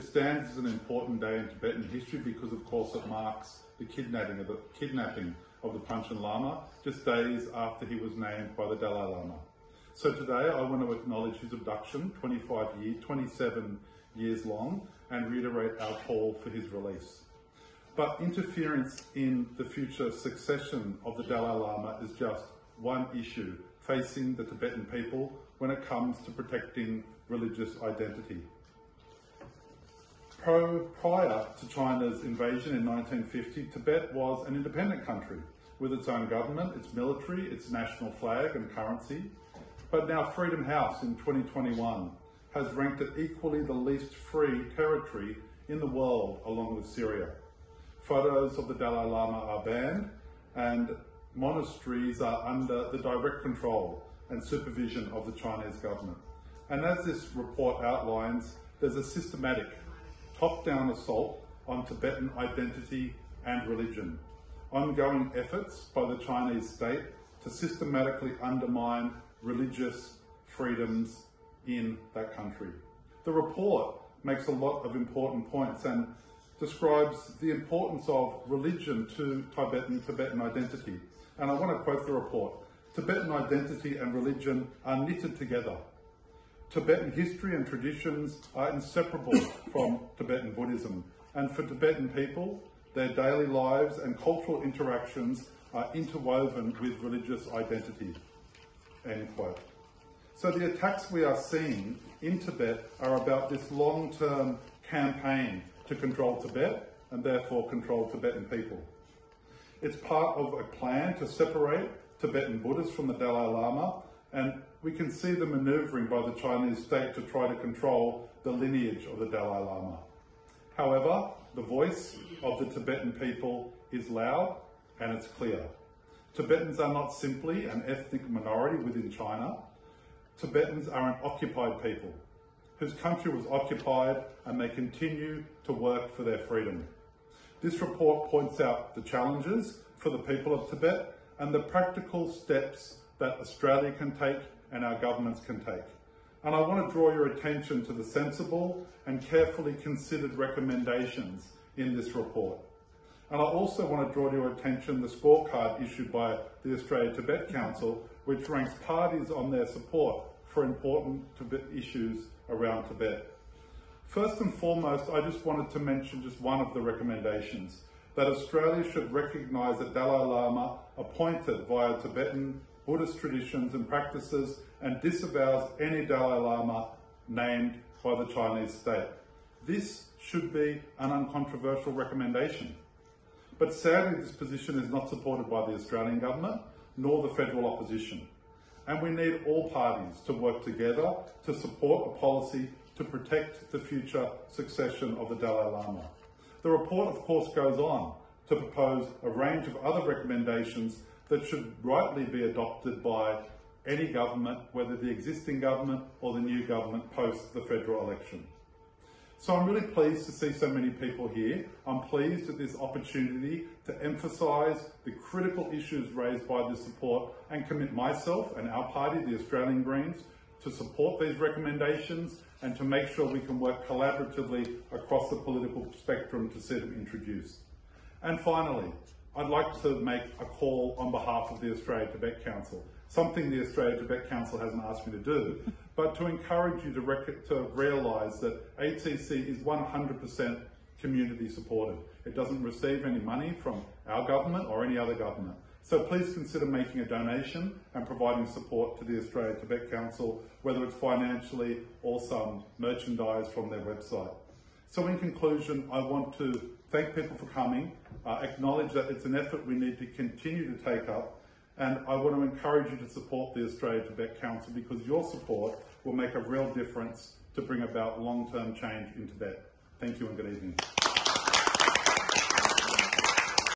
stands as an important day in Tibetan history because, of course, it marks the kidnapping of the Panchen Lama just days after he was named by the Dalai Lama. So today I want to acknowledge his abduction, 27 years long, and reiterate our call for his release. But interference in the future succession of the Dalai Lama is just one issue facing the Tibetan people when it comes to protecting religious identity. Prior to China's invasion in 1950, Tibet was an independent country with its own government, its military, its national flag and currency. But now Freedom House in 2021 has ranked it equally the least free territory in the world, along with Syria. Photos of the Dalai Lama are banned and monasteries are under the direct control and supervision of the Chinese government. And as this report outlines, there's a systematic top-down assault on Tibetan identity and religion, ongoing efforts by the Chinese state to systematically undermine religious freedoms in that country. The report makes a lot of important points and describes the importance of religion to Tibetan identity. And I want to quote the report. Tibetan identity and religion are knitted together. Tibetan history and traditions are inseparable from Tibetan Buddhism, and for Tibetan people, their daily lives and cultural interactions are interwoven with religious identity. End quote. So the attacks we are seeing in Tibet are about this long-term campaign to control Tibet and therefore control Tibetan people. It's part of a plan to separate Tibetan Buddhists from the Dalai Lama, and we can see the manoeuvring by the Chinese state to try to control the lineage of the Dalai Lama. However, the voice of the Tibetan people is loud and it's clear. Tibetans are not simply an ethnic minority within China. Tibetans are an occupied people whose country was occupied and they continue to work for their freedom. This report points out the challenges for the people of Tibet and the practical steps that Australia can take and our governments can take. And I want to draw your attention to the sensible and carefully considered recommendations in this report. And I also want to draw to your attention the scorecard issued by the Australia Tibet Council, which ranks parties on their support for important Tibet issues around Tibet. First and foremost, I just wanted to mention just one of the recommendations, that Australia should recognise that Dalai Lama appointed via Tibetan Buddhist traditions and practices and disavows any Dalai Lama named by the Chinese state. This should be an uncontroversial recommendation. But sadly, this position is not supported by the Australian government nor the federal opposition. And we need all parties to work together to support a policy to protect the future succession of the Dalai Lama. The report, of course, goes on to propose a range of other recommendations that should rightly be adopted by any government, whether the existing government or the new government post the federal election. So I'm really pleased to see so many people here. I'm pleased at this opportunity to emphasise the critical issues raised by this report and commit myself and our party, the Australian Greens, to support these recommendations and to make sure we can work collaboratively across the political spectrum to see them introduced. And finally, I'd like to make a call on behalf of the Australia Tibet Council, something the Australia Tibet Council hasn't asked me to do, but to encourage you to realise that ATC is 100% community supported. It doesn't receive any money from our government or any other government. So please consider making a donation and providing support to the Australia Tibet Council, whether it's financially or some merchandise from their website. So in conclusion, I want to thank people for coming, acknowledge that it's an effort we need to continue to take up, and I want to encourage you to support the Australia Tibet Council because your support will make a real difference to bring about long-term change in Tibet. Thank you and good evening.